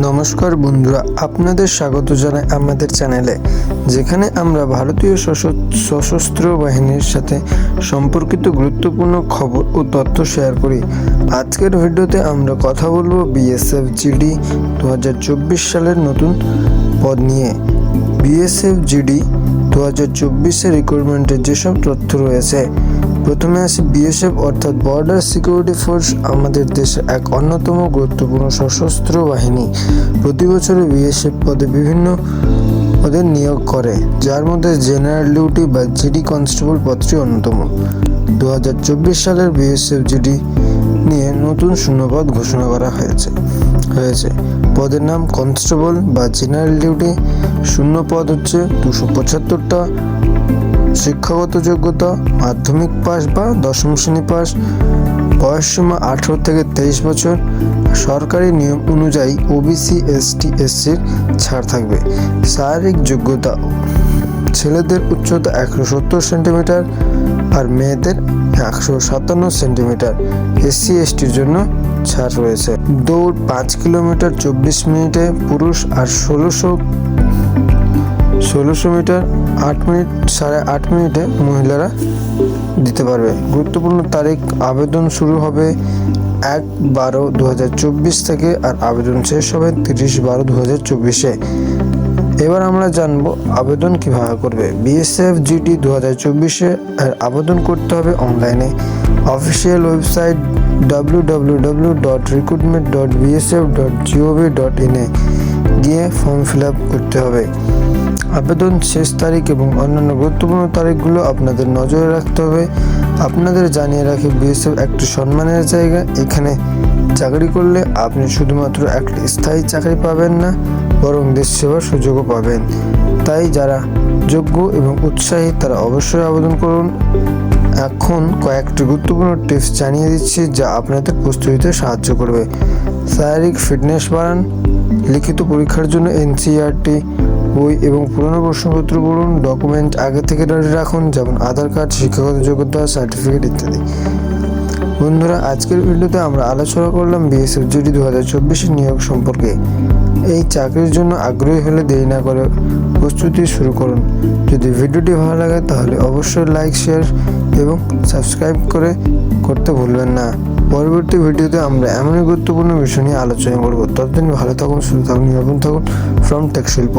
নমস্কার বন্ধুরা, আপনাদের স্বাগত জানাই আমাদের চ্যানেলে, যেখানে আমরা ভারতীয় সশস্ত্র বাহিনীর সাথে সম্পর্কিত গুরুত্বপূর্ণ খবর ও তথ্য শেয়ার করি। আজকের ভিডিওতে আমরা কথা বলবো বিএসএফ জিডি 2024 সালের নতুন পদ নিয়ে। বিএসএফ জিডি 2024-এর রিক্রুটমেন্টের যেসব তথ্য রয়েছে, প্রথমে আসি বিএসএফ অর্থাৎ বর্ডার সিকিউরিটি ফোর্স, আমাদের দেশের এক অন্যতম গুরুত্বপূর্ণ সশস্ত্র বাহিনী। প্রতি বছরে বিএসএফ পদে বিভিন্ন পদের নিয়োগ করে, যার মধ্যে জেনারেল ডিউটি বা জিডি কনস্টেবল পদটি অন্যতম। 2024 সালের বিএসএফ জিডি নিয়ে নতুন শূন্যপদ ঘোষণা করা হয়েছে। পদের নাম কনস্টেবল বা জেনারেল ডিউটি। শূন্যপদ হচ্ছে 275টা। শিক্ষাগত যোগ্যতা মাধ্যমিক পাস বা দশম শ্রেণী পাস। বয়সসীমা 18 থেকে 23 বছর। সরকারি নিয়ম অনুযায়ী ওবিসি, এসটি, এসসির ছাড় থাকবে। শারীরিক যোগ্যতা, ছেলেদের উচ্চতা 170 সেন্টিমিটার আর মেয়েদের 157 সেন্টিমিটার। এসসি এসটির জন্য ছাড় রয়েছে। দৌড় 5 কিলোমিটার 24 মিনিটে পুরুষ, আর 1600 মিটার 8 মিনিট 8.5 মিনিটে মহিলারা দিতে পারবে। গুরুত্বপূর্ণ তারিখ, আবেদন শুরু হবে 1/12/2024 থেকে আর আবেদন শেষ হবে 30/12/2024-এ। এবার আমরা জানবো আবেদন কিভাবে করবে। বিএসএফ জিডি 2024-এ আবেদন করতে হবে অনলাইনে। অফিসিয়াল ওয়েবসাইট www.recruitment.bsf.gov.in এ গিয়ে ফর্ম ফিল আপ করতে হবে। আবেদন শেষ তারিখ এবং অন্যান্য গুরুত্বপূর্ণ তারিখগুলো আপনাদের নজরে রাখতে হবে। আপনাদের জানিয়ে রাখি, বিএসএফ একটি সম্মানের জায়গা। এখানে চাকরি করলে আপনি শুধুমাত্র একটি স্থায়ী চাকরি পাবেন না, বরং দেশ সেবার সুযোগও পাবেন। তাই যারা যোগ্য এবং উৎসাহী তারা অবশ্যই আবেদন করুন। এখন কয়েকটি গুরুত্বপূর্ণ টিপস জানিয়ে দিচ্ছি, যা আপনাদের প্রস্তুতিতে সাহায্য করবে। শারীরিক ফিটনেস বাড়ান। লিখিত পরীক্ষার জন্য এনসিইআরটি বই এবং পুরনো প্রশ্নপত্র পড়ুন। ডকুমেন্ট আগে থেকে রেডি রাখুন, যেমন আধার কার্ড, শিক্ষাগত যোগ্যতা সার্টিফিকেট ইত্যাদি। বন্ধুরা, আজকের ভিডিওতে আমরা আলোচনা করলাম বিএসএফ জিডি 2024-এর নিয়োগ সম্পর্কে। এই চাকরির জন্য আগ্রহী হলে দেরি না করে প্রস্তুতি শুরু করুন। যদি ভিডিওটি ভালো লাগে তাহলে অবশ্যই লাইক, শেয়ার এবং সাবস্ক্রাইব করতে ভুলবেন না। পরবর্তী ভিডিওতে আমরা এমনই গুরুত্বপূর্ণ বিষয় নিয়ে আলোচনা করব। ততদিন ভালো থাকুন, সুস্থ থাকুন, নিরাপদ থাকুন। ফ্রম টেক শিল্প।